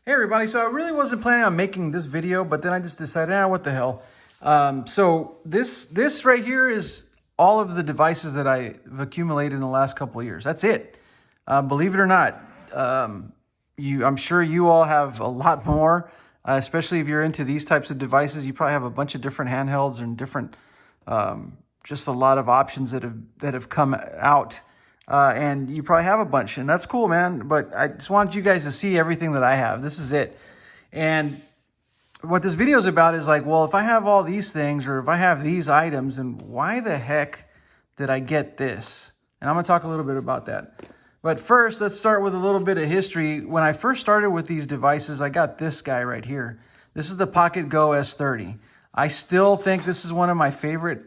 Hey everybody, so I really wasn't planning on making this video, but then I just decided, what the hell. So this right here is all of the devices that I've accumulated in the last couple of years. That's it. Believe it or not, I'm sure you all have a lot more, especially if you're into these types of devices. You probably have a bunch of different handhelds and different, just a lot of options that have come out. And you probably have a bunch, and that's cool, man. But I just wanted you guys to see everything that I have. This is it. And what this video is about is like, well, if I have all these things, or if I have these items, then why the heck did I get this? And I'm going to talk a little bit about that. But first, let's start with a little bit of history. When I first started with these devices, I got this guy right here. This is the Pocket Go S30. I still think this is one of my favorite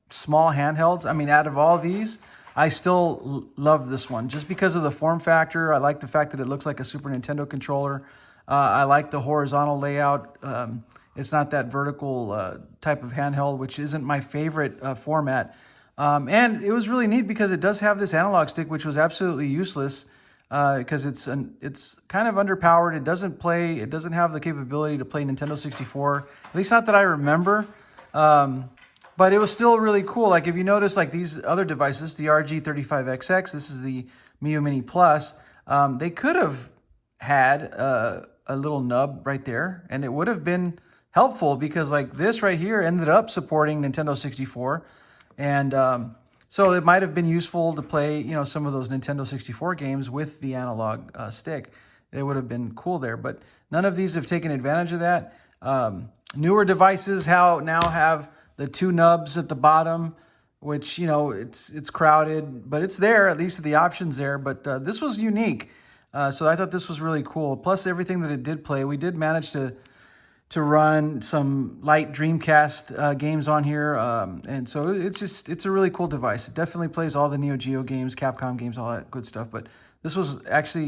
small handhelds. I mean, out of all these, I still love this one just because of the form factor. I like the fact that it looks like a Super Nintendo controller. I like the horizontal layout. It's not that vertical type of handheld, which isn't my favorite format. And it was really neat because it does have this analog stick, which was absolutely useless because it's kind of underpowered. It doesn't have the capability to play Nintendo 64, at least not that I remember. But it was still really cool. Like if you notice, like these other devices, the RG35XX, this is the Mio Mini Plus, they could have had a little nub right there, and it would have been helpful because like this right here ended up supporting Nintendo 64, and so it might have been useful to play, some of those Nintendo 64 games with the analog stick. It would have been cool there, but none of these have taken advantage of that. Newer devices now have the two nubs at the bottom, which, it's crowded, but it's there, at least the option's there. But this was unique. So I thought this was really cool. Plus everything that it did play, we did manage to run some light Dreamcast games on here. And so it's a really cool device. It definitely plays all the Neo Geo games, Capcom games, all that good stuff. But this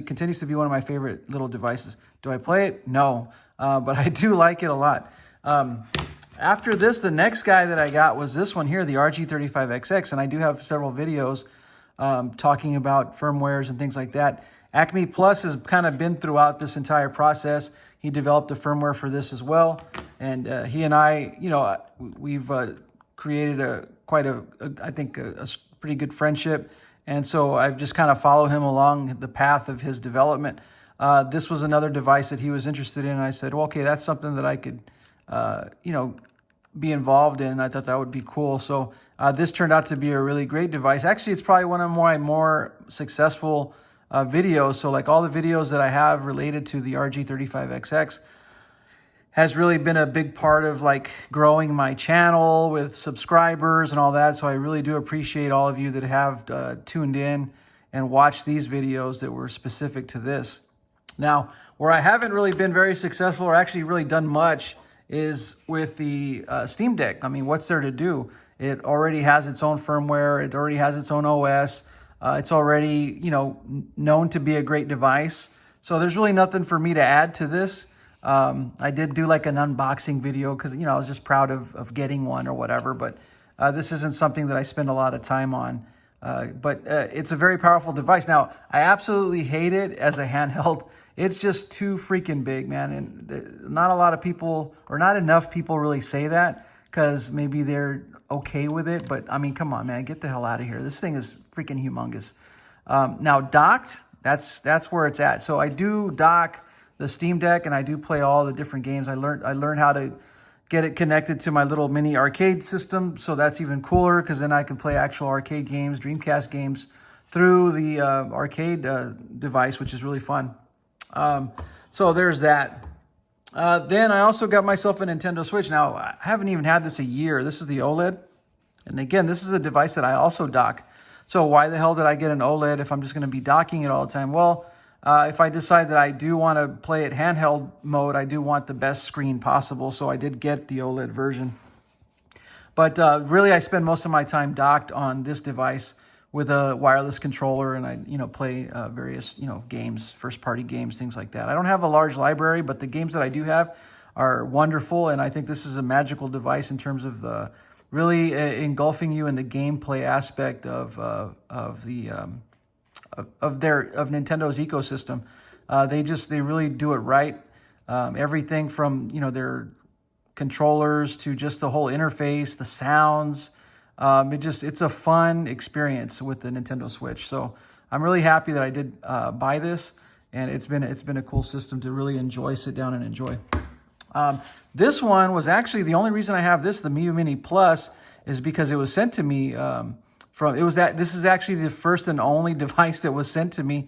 continues to be one of my favorite little devices. Do I play it? No, but I do like it a lot. After this, the next guy that I got was this one here, the RG35XX, and I do have several videos talking about firmwares and things like that. Acme Plus has kind of been throughout this entire process. He developed a firmware for this as well, and he and I, we've created I think a pretty good friendship, and so I've just kind of followed him along the path of his development. This was another device that he was interested in, and I said, well, okay, that's something that I could be involved in. I thought that would be cool. So this turned out to be a really great device. Actually, it's probably one of my more successful videos. So like all the videos that I have related to the RG35XX has really been a big part of like growing my channel with subscribers and all that. So I really do appreciate all of you that have tuned in and watched these videos that were specific to this. Now, where I haven't really been very successful or actually really done much is with the Steam Deck. I mean, what's there to do? It already has its own firmware. It already has its own OS. It's already, known to be a great device. So there's really nothing for me to add to this. I did do like an unboxing video because, I was just proud of getting one or whatever. But this isn't something that I spend a lot of time on. But it's a very powerful device. Now, I absolutely hate it as a handheld. It's just too freaking big, man. And not a lot of people, or not enough people really say that because maybe they're okay with it. But I mean, come on, man, get the hell out of here. This thing is freaking humongous. Now docked, that's where it's at. So I do dock the Steam Deck and I do play all the different games. I learned how to get it connected to my little mini arcade system. So that's even cooler because then I can play actual arcade games, Dreamcast games through the arcade device, which is really fun. So there's that. Then I also got myself a Nintendo Switch. Now, I haven't even had this a year. This is the OLED. And again, this is a device that I also dock. So why the hell did I get an OLED if I'm just going to be docking it all the time? Well, if I decide that I do want to play it handheld mode, I do want the best screen possible. So I did get the OLED version. But really, I spend most of my time docked on this device with a wireless controller, and I, play various, games, first-party games, things like that. I don't have a large library, but the games that I do have are wonderful, and I think this is a magical device in terms of really engulfing you in the gameplay aspect of Nintendo's ecosystem. They really do it right. Everything from, their controllers to just the whole interface, the sounds. It's a fun experience with the Nintendo Switch. So I'm really happy that I did buy this, and it's been a cool system to really sit down and enjoy. This one was actually the only reason I have this, the Miu Mini Plus, is because it was sent to me this is actually the first and only device that was sent to me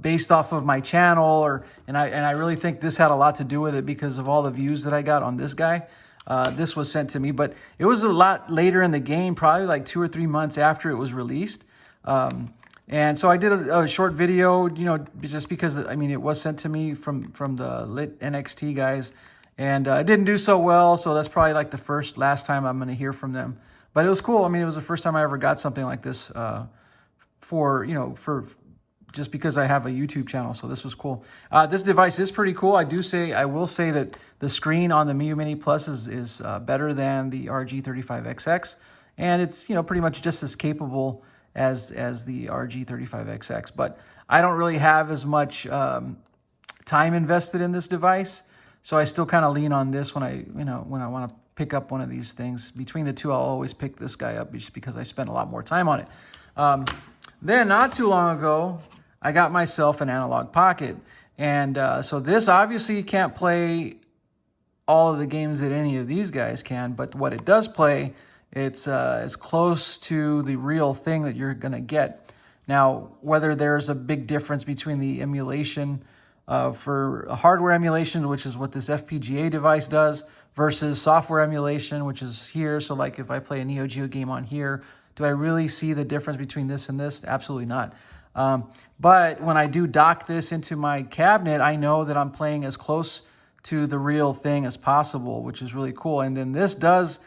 based off of my channel, and I really think this had a lot to do with it because of all the views that I got on this guy. This was sent to me, but it was a lot later in the game, probably like 2 or 3 months after it was released. And so I did a short video, just because, it was sent to me from the Lit NXT guys, and it didn't do so well. So that's probably like the last time I'm going to hear from them. But it was cool. It was the first time I ever got something like this for just because I have a YouTube channel. So this was cool. This device is pretty cool. I will say that the screen on the Miu Mini Plus is better than the RG35XX, and it's pretty much just as capable as the RG35XX. But I don't really have as much time invested in this device, so I still kind of lean on this when I want to pick up one of these things. Between the two, I'll always pick this guy up just because I spent a lot more time on it. Then not too long ago, I got myself an analog pocket. And so this obviously can't play all of the games that any of these guys can, but what it does play, it's as close to the real thing that you're going to get. Now, whether there's a big difference between the emulation for hardware emulation, which is what this FPGA device does, versus software emulation, which is here. So like if I play a Neo Geo game on here, do I really see the difference between this and this? Absolutely not. But when I do dock this into my cabinet, I know that I'm playing as close to the real thing as possible, which is really cool. And then this does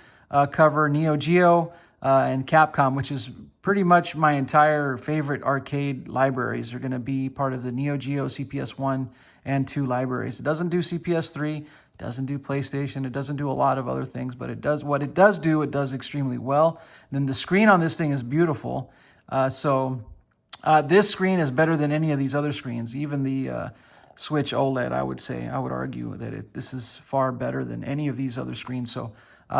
cover Neo Geo and Capcom, which is pretty much my entire favorite arcade libraries are going to be part of the Neo Geo CPS 1 and 2 libraries. It doesn't do CPS 3, it doesn't do PlayStation, it doesn't do a lot of other things, but it does what it does do, it does extremely well. And then the screen on this thing is beautiful. This screen is better than any of these other screens, even the Switch OLED, I would argue that this is far better than any of these other screens. So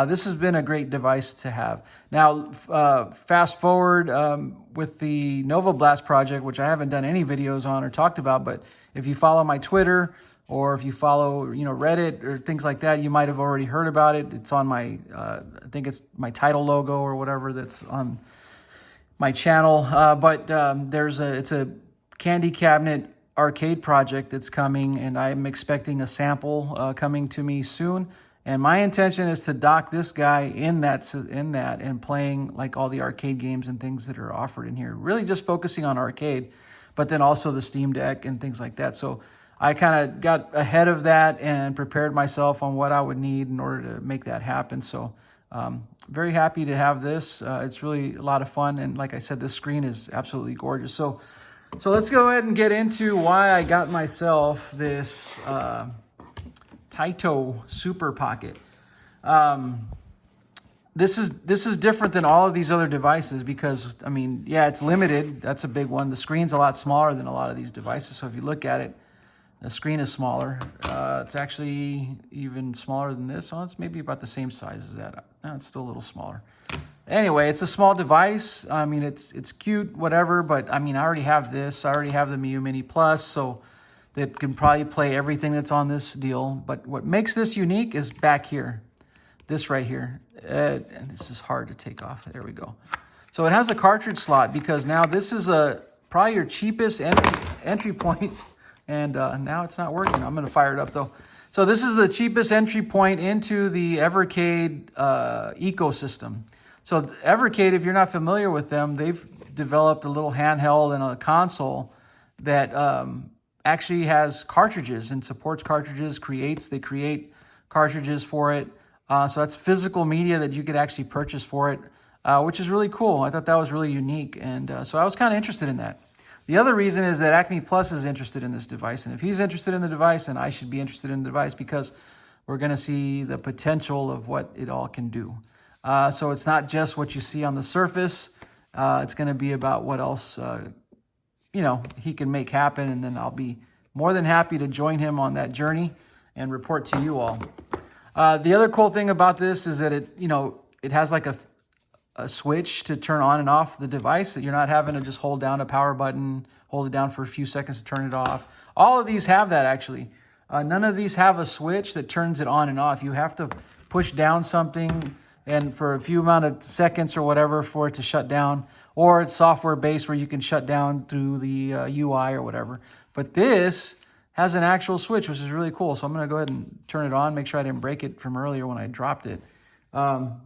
this has been a great device to have. Now, fast forward with the Nova Blast project, which I haven't done any videos on or talked about, but if you follow my Twitter or if you follow Reddit or things like that, you might have already heard about it. It's on my, I think it's my title logo or whatever that's on my channel. It's a candy cabinet arcade project that's coming, and I'm expecting a sample coming to me soon. And my intention is to dock this guy in that and playing like all the arcade games and things that are offered in here. Really just focusing on arcade, but then also the Steam Deck and things like that. So I kind of got ahead of that and prepared myself on what I would need in order to make that happen. So very happy to have this. It's really a lot of fun. And like I said, this screen is absolutely gorgeous. So let's go ahead and get into why I got myself this Taito Super Pocket. This is different than all of these other devices because, it's limited. That's a big one. The screen's a lot smaller than a lot of these devices. So if you look at it, the screen is smaller. It's actually even smaller than this. Well, it's maybe about the same size as that. No, it's still a little smaller. Anyway, it's a small device. It's cute, whatever, but I already have this. I already have the Miu Mini Plus, so that can probably play everything that's on this deal. But what makes this unique is back here, this right here. And this is hard to take off. There we go. So it has a cartridge slot because now this is probably your cheapest entry point. And now it's not working. I'm going to fire it up though. So this is the cheapest entry point into the Evercade ecosystem. So Evercade, if you're not familiar with them, they've developed a little handheld and a console that actually has cartridges and supports cartridges, they create cartridges for it. So that's physical media that you could actually purchase for it, which is really cool. I thought that was really unique. And so I was kind of interested in that. The other reason is that Acme Plus is interested in this device. And if he's interested in the device, then I should be interested in the device because we're going to see the potential of what it all can do. So it's not just what you see on the surface. It's going to be about what else, he can make happen. And then I'll be more than happy to join him on that journey and report to you all. The other cool thing about this is that it has like a switch to turn on and off the device, that you're not having to just hold down a power button, hold it down for a few seconds to turn it off. All of these have that, actually. None of these have a switch that turns it on and off. You have to push down something and for a few amount of seconds or whatever for it to shut down, or it's software based where you can shut down through the UI or whatever. But this has an actual switch, which is really cool. So I'm going to go ahead and turn it on, make sure I didn't break it from earlier when I dropped it. And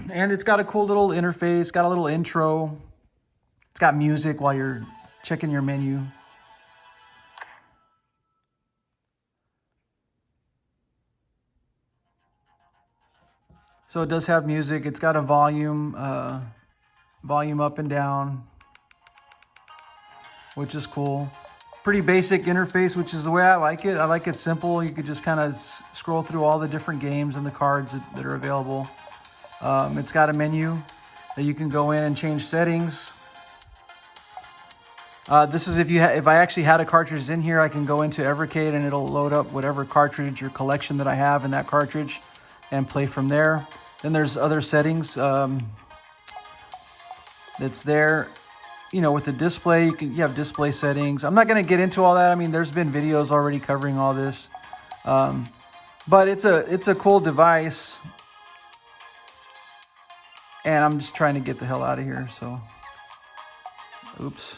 it's got a cool little interface, got a little intro. It's got music while you're checking your menu. So it does have music. It's got a volume up and down, which is cool. Pretty basic interface, which is the way I like it. I like it simple. You could just kind of scroll through all the different games and the cards that are available. It's got a menu that you can go in and change settings. This is if I actually had a cartridge in here, I can go into Evercade and it'll load up whatever cartridge or collection that I have in that cartridge and play from there. Then there's other settings that's there. With the display, you have display settings. I'm not going to get into all that. I mean, there's been videos already covering all this. But it's a cool device. And I'm just trying to get the hell out of here, so. Oops.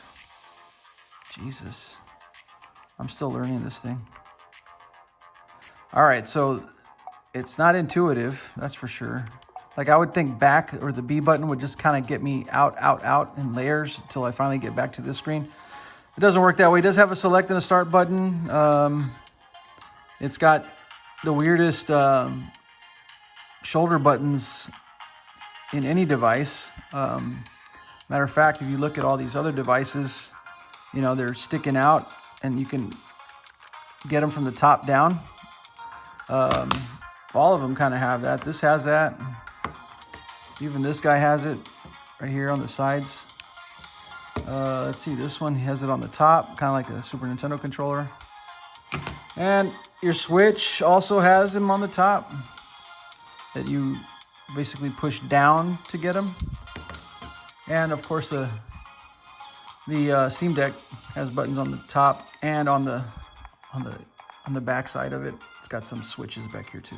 Jesus. I'm still learning this thing. All right, so it's not intuitive, that's for sure. Like, I would think back or the B button would just kind of get me out in layers until I finally get back to this screen. It doesn't work that way. It does have a select and a start button. It's got the weirdest shoulder buttons in any device. Matter of fact, if you look at all these other devices, they're sticking out and you can get them from the top down. All of them kind of have that. This has that. Even this guy has it right here on the sides. Let's see, this one has it on the top, kind of like a Super Nintendo controller. And your Switch also has them on the top that you basically push down to get them. And of course the Steam Deck has buttons on the top and on the back side of it. It's got some switches back here too.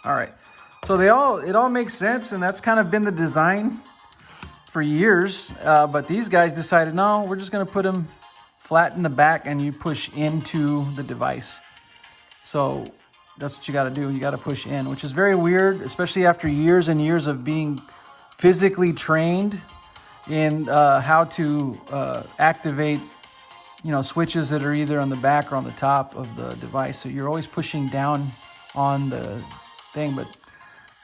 All right, so it all makes sense, and that's kind of been the design for years. But these guys decided, no, we're just going to put them flat in the back, and you push into the device. So that's what you got to do. You got to push in, which is very weird, especially after years and years of being physically trained in how to activate, switches that are either on the back or on the top of the device. So you're always pushing down on the thing, but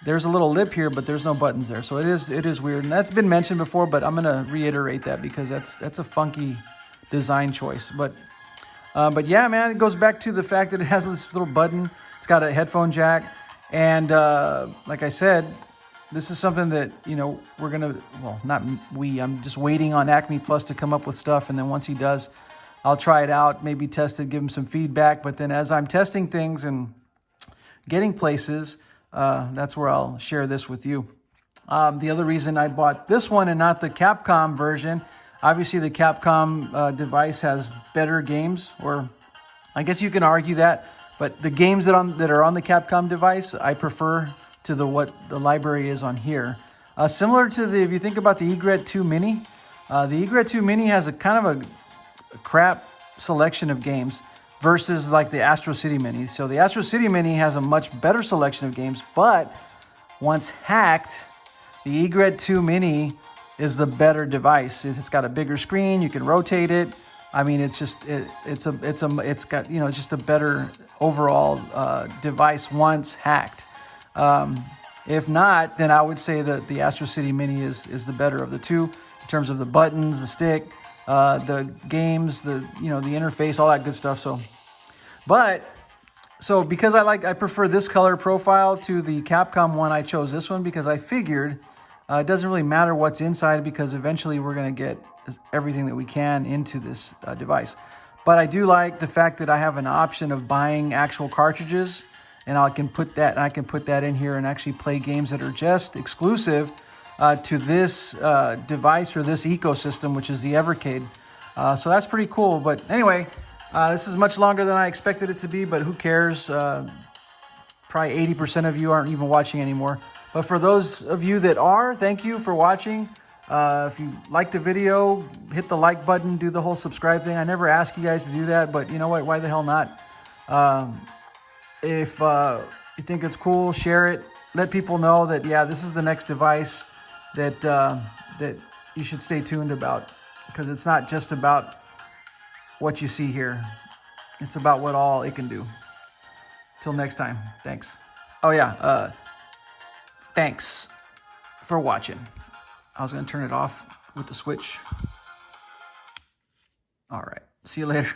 there's a little lip here, but there's no buttons there. So it is weird, and that's been mentioned before, but I'm gonna reiterate that because that's a funky design choice. But yeah, man, it goes back to the fact that it has this little button. It's got a headphone jack, and like I said, this is something that we're gonna, well, not we. I'm just waiting on Acme Plus to come up with stuff, and then once he does, I'll try it out, maybe test it, give him some feedback. But then as I'm testing things and getting places, that's where I'll share this with you. The other reason I bought this one and not the Capcom version, obviously the Capcom device has better games, or I guess you can argue that, but the games that are on the Capcom device, I prefer to what the library is on here. Similar to if you think about the Egret 2 Mini, the Egret 2 Mini has a kind of a crap selection of games versus like the Astro City Mini. So the Astro City Mini has a much better selection of games, but once hacked, the Egret 2 Mini is the better device. It's got a bigger screen, you can rotate it. I mean, it's just it's got it's just a better overall device once hacked. If not, then I would say that the Astro City Mini is the better of the two in terms of the buttons, the stick, the games, the interface, all that good stuff. So because I prefer this color profile to the Capcom one, I chose this one because I figured it doesn't really matter what's inside, because eventually we're going to get everything that we can into this device. But I do like the fact that I have an option of buying actual cartridges, and I can put that in here and actually play games that are just exclusive to this device or this ecosystem, which is the Evercade. So that's pretty cool. But anyway, this is much longer than I expected it to be, but who cares? Probably 80% of you aren't even watching anymore. But for those of you that are, thank you for watching. If you like the video, hit the like button, do the whole subscribe thing. I never ask you guys to do that, but you know what? Why the hell not? If you think it's cool, share it. Let people know that, yeah, this is the next device that that you should stay tuned about, because it's not just about what you see here. It's about what all it can do. Till next time, thanks. Oh yeah, thanks for watching. I was gonna turn it off with the switch. All right, see you later.